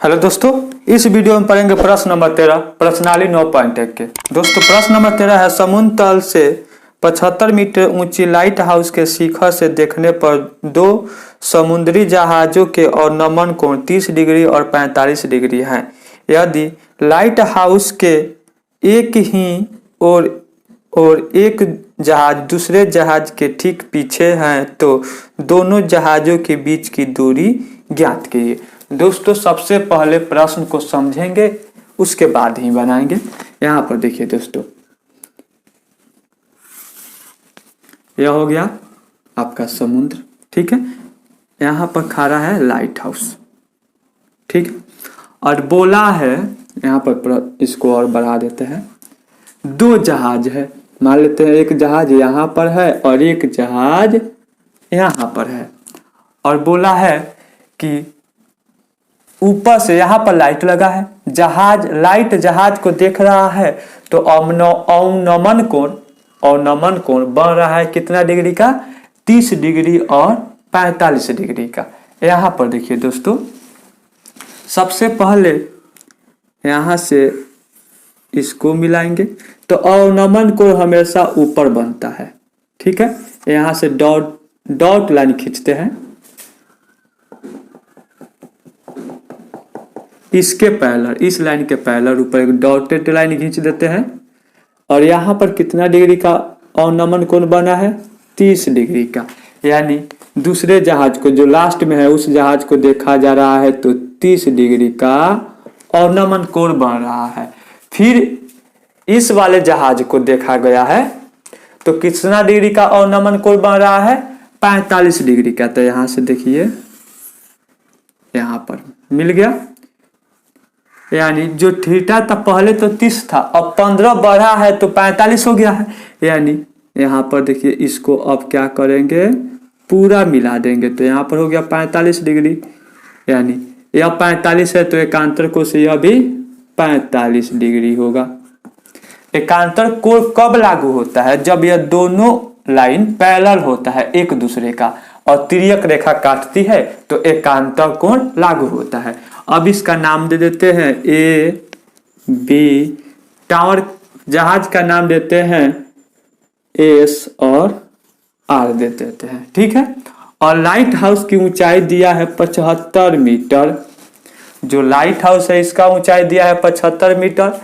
Hello दोस्तों, इस video में पढ़ेंगे प्रश्न नंबर 13 प्रश्नावली 9.1 के। दोस्तों प्रश्न नंबर 13 है, समुद्र तल से 75 मीटर ऊंची लाइट हाउस के शिखर से देखने पर दो समुद्री जहाजों के अवनमन कोण 30 डिग्री और 45 डिग्री हैं। यदि लाइट हाउस के एक ही और एक जहाज दूसरे जहाज के ठीक पीछे हैं तो दोनों जहाजों के बीच की दूरी ज्ञात कीजिए। दोस्तों सबसे पहले प्रश्न को समझेंगे, उसके बाद ही बनाएंगे। यहाँ पर देखिए दोस्तों, यह हो गया आपका समुद्र, ठीक है। यहाँ पर खड़ा है लाइट हाउस, ठीक है। और बोला है, यहाँ पर इसको और बढ़ा देते हैं, दो जहाज है। मान लेते हैं एक जहाज यहाँ पर है और एक जहाज यहाँ पर है। और बोला है कि ऊपर से यहाँ पर लाइट लगा है, जहाज को देख रहा है तो अवनमन कोण बन रहा है कितना डिग्री का, 30 डिग्री और 45 डिग्री का। यहाँ पर देखिए दोस्तों, सबसे पहले यहाँ से इसको मिलाएंगे तो अवनमन कोण हमेशा ऊपर बनता है, ठीक है। यहाँ से डॉट लाइन खींचते हैं, इसके पैरेलल, इस लाइन के पैरेलल ऊपर एक डॉटेड लाइन खींच देते हैं। और यहाँ पर कितना डिग्री का अवनमन कोण बना है, 30 डिग्री का। यानी दूसरे जहाज को जो लास्ट में है उस जहाज को देखा जा रहा है तो 30 डिग्री का अवनमन कोण बन रहा है। फिर इस वाले जहाज को देखा गया है तो कितना डिग्री का अवनमन कोण बन रहा है, 45 डिग्री का। तो यहाँ से देखिए, यहाँ पर मिल गया। यानी जो थीटा था पहले तो 30 था, अब 15 बढ़ा है तो 45 हो गया है। यानी यहाँ पर देखिए, इसको अब क्या करेंगे, पूरा मिला देंगे तो यहाँ पर हो गया 45 डिग्री। यानी यह 45 है तो एकांतर कोण से यह भी 45 डिग्री होगा। एकांतर कोण कब लागू होता है, जब यह दोनों लाइन पैरेलल होता है एक दूसरे का और तिर्यक रेखा काटती है तो एकांतर कोण लागू होता है। अब इसका नाम दे देते हैं ए बी, टावर जहाज का नाम देते हैं एस और आर दे देते हैं, ठीक है। और लाइट हाउस की ऊंचाई दिया है 75 मीटर। जो लाइट हाउस है इसका ऊंचाई दिया है 75 मीटर।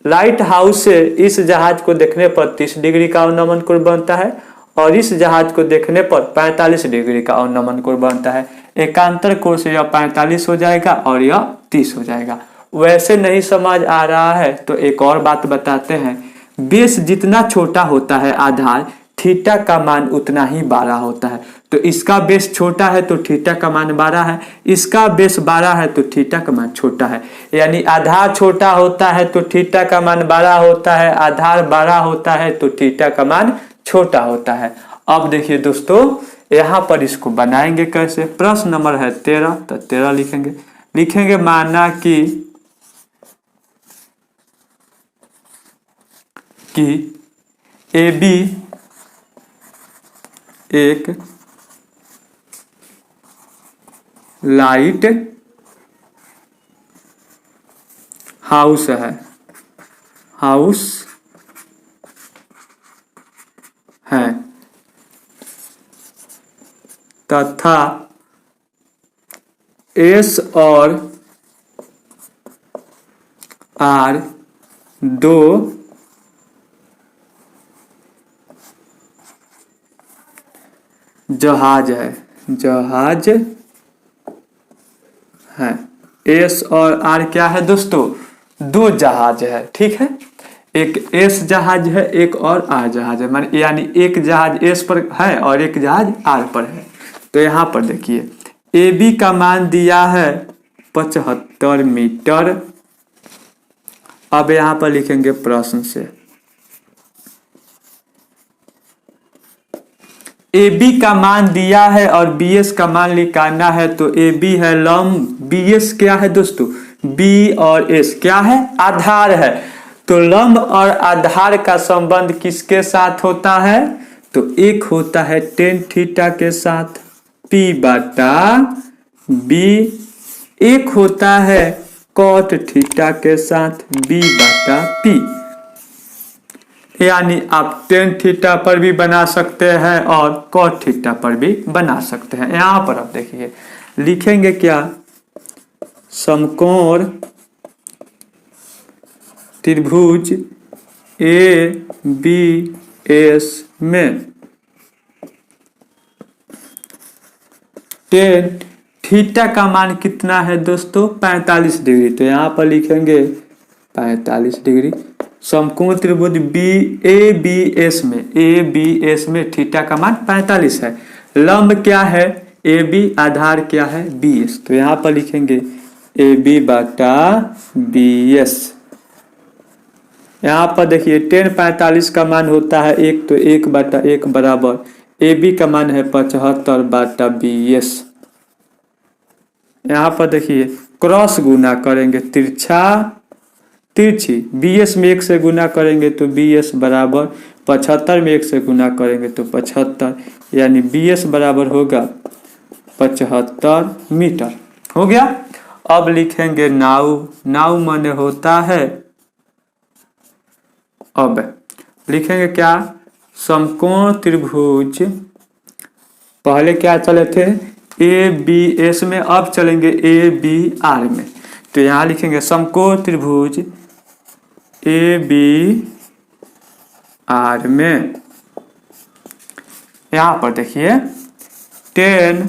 लाइट हाउस से इस जहाज को देखने पर 30 डिग्री का अवनमन कोण बनता है और इस जहाज को देखने पर 45 डिग्री का अवनमन कोण बनता है। एकांतर कोण से यह 45 हो जाएगा और यह 30 हो जाएगा। वैसे नहीं समझ आ रहा है तो एक और बात बताते हैं, बेस जितना छोटा होता है आधार, थीटा का मान उतना ही 12 होता है। तो इसका बेस छोटा है तो थीटा का मान 12 है, इसका बेस 12 है तो थीटा का मान छोटा है। यानी आधार छोटा होता है तो थीटा का मान 12 होता है, आधार 12 होता है तो थीटा का मान छोटा होता है। अब देखिए दोस्तों, यहाँ पर इसको बनाएंगे कैसे। प्रश्न नंबर है 13, तो 13 लिखेंगे माना कि ए बी एक लाइट हाउस है तथा एस और आर दो जहाज है। एस और आर क्या है दोस्तों, दो जहाज है, ठीक है। एक एस जहाज है, एक और आर जहाज है। माने यानी एक जहाज एस पर है और एक जहाज आर पर है। तो यहाँ पर देखिए, ए बी का मान दिया है 75 मीटर। अब यहाँ पर लिखेंगे प्रश्न से, ए बी का मान दिया है और बी एस का मान निकालना है। तो ए बी है लंब, बी एस क्या है दोस्तों, बी और एस क्या है, आधार है। तो लंब और आधार का संबंध किसके साथ होता है, तो एक होता है टेन थीटा के साथ, P/B एक होता है कॉट थीटा के साथ b/p, यानी आप टेन थीटा पर भी बना सकते हैं और कॉट थीटा पर भी बना सकते हैं। यहां पर आप देखिए लिखेंगे क्या, समकोण त्रिभुज ABS में टेन थीटा का मान कितना है दोस्तों, 45 डिग्री। तो यहाँ पर लिखेंगे 45 डिग्री। समकोण त्रिभुज ABS में थीटा का मान 45 है। लंब क्या है AB, आधार क्या है BS। तो यहाँ पर लिखेंगे AB/BS। यहाँ पर देखिए टेन 45 का मान होता है 1, तो 1/1 बराबर AB का मान है 75/BS। यहाँ पर देखिए क्रॉस गुना करेंगे तिरछी BS में 1 से गुना करेंगे तो BS बराबर 75 में 1 से गुना करेंगे तो 75, यानी BS बराबर होगा 75 मीटर। हो गया। अब लिखेंगे नाउ माने होता है, अब लिखेंगे क्या, समकोण त्रिभुज, पहले क्या चले थे ABS में, अब चलेंगे ABR में। तो यहाँ लिखेंगे समकोण त्रिभुज ABR में। यहाँ पर देखिए टेन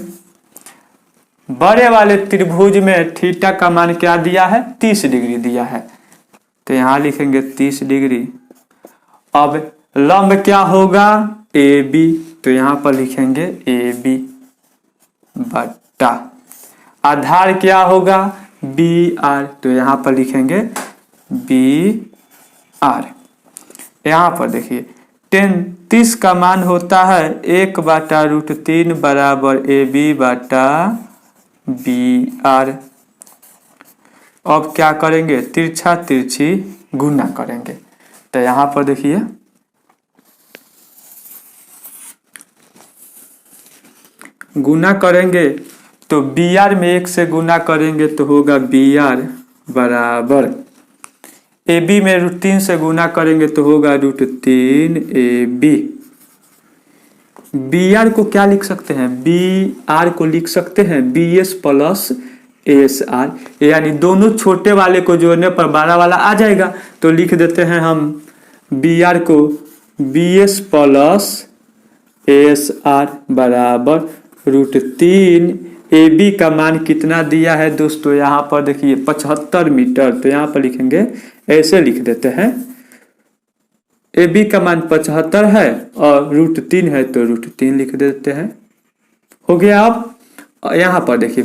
बड़े वाले त्रिभुज में थीटा का मान क्या दिया है, 30 डिग्री दिया है। तो यहाँ लिखेंगे 30 डिग्री। अब लंब क्या होगा AB, तो यहाँ पर लिखेंगे AB बट्टा आधार क्या होगा BR, तो यहाँ पर लिखेंगे BR। यहाँ पर देखिए टेन 30 का मान होता है 1/√3 बराबर AB/BR। अब क्या करेंगे, तिरछी गुना करेंगे। तो यहाँ पर देखिए गुना करेंगे तो BR में 1 से गुना करेंगे तो होगा BR बराबर AB में √3 से गुना करेंगे तो होगा √3 AB। BR को क्या लिख सकते हैं, BR को लिख सकते हैं BS + ASR, यानी दोनों छोटे वाले को जोड़ने पर बड़ा वाला आ जाएगा। तो लिख देते हैं हम BR को BS + ASR बराबर √3। AB का मान कितना दिया है दोस्तों, यहाँ पर देखिए 75 मीटर। तो यहाँ पर लिखेंगे, ऐसे लिख देते हैं, AB का मान 75 है और √3 है तो √3 लिख देते हैं। हो गया। अब यहाँ पर देखिए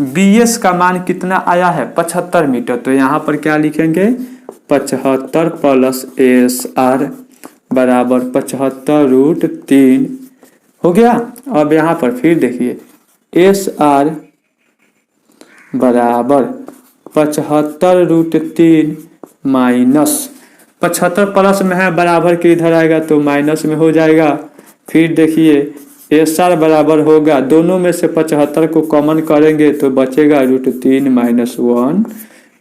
BS का मान कितना आया है, 75 मीटर। तो यहाँ पर क्या लिखेंगे, 75 + ASR बराबर 75 √3। हो गया। अब यहाँ पर फिर देखिए SR बराबर 75 √3 माइनस 75 प्लस में है, बराबर के इधर आएगा तो माइनस में हो जाएगा। फिर देखिए SR बराबर होगा, दोनों में से 75 को कॉमन करेंगे तो बचेगा √3 - 1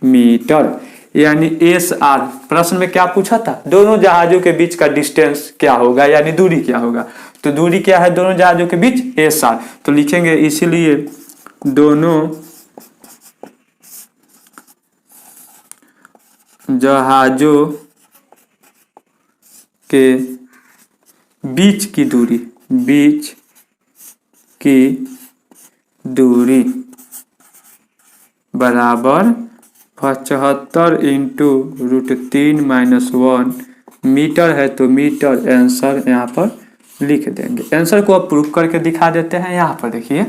मीटर। यानी SR प्रश्न में क्या पूछा था, दोनों जहाजों के बीच का डिस्टेंस क्या होगा, यानी दूरी क्या होगा। तो दूरी क्या है दोनों जहाजों के बीच, SR। तो लिखेंगे इसीलिए दोनों जहाजों के बीच की दूरी बराबर 75 × √3 - 1 मीटर है। तो मीटर आंसर यहाँ पर लिख देंगे। आंसर को अब प्रूफ करके दिखा देते हैं। यहाँ पर देखिए,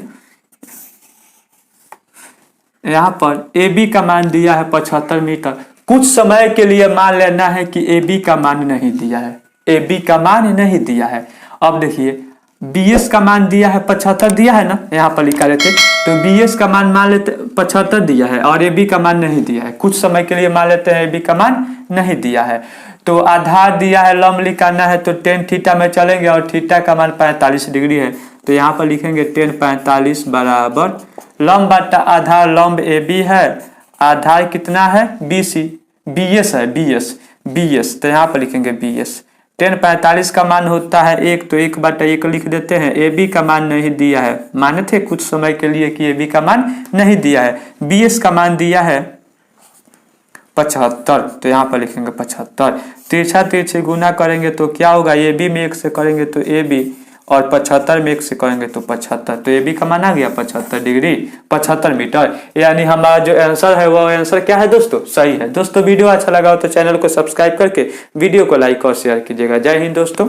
यहाँ पर AB का मान दिया है 75 मीटर। कुछ समय के लिए मान लेना है कि AB का मान नहीं दिया है, AB का मान नहीं दिया है। अब देखिए BS का मान दिया है 75 दिया है ना, यहाँ पर लिखा रहते, तो BS का मान लेते 75 दिया है और AB का मान नहीं दिया है। कुछ समय के लिए मान लेते हैं AB का मान नहीं दिया है। तो आधार दिया है, लंब निकालना है तो tan थीटा में चलेंगे और थीटा का मान 45 डिग्री है। तो यहाँ पर लिखेंगे 1045 बराबर लंब बटा आधार लंब ए बी है, आधार कितना है BC, BS है, BS तो यहाँ पर लिखेंगे BS। 1045 का मान होता है 1, तो 1/1 लिख देते हैं। AB का मान नहीं दिया है, माने थे कुछ समय के लिए कि AB का मान नहीं दिया है। BS का मान दिया है 75, तो यहाँ पर लिखेंगे 75। तिरछा तिरछे गुना करेंगे तो क्या होगा, AB में 1 से करेंगे तो AB, और 75 में 1 से करेंगे तो 75, तो AB का मान आ गया 75 डिग्री 75 मीटर। यानी हमारा जो आंसर है वो आंसर क्या है दोस्तों, सही है। दोस्तों वीडियो अच्छा लगा हो तो चैनल को सब्सक्राइब करके वीडियो को लाइक और शेयर कीजिएगा। जय हिंद दोस्तों।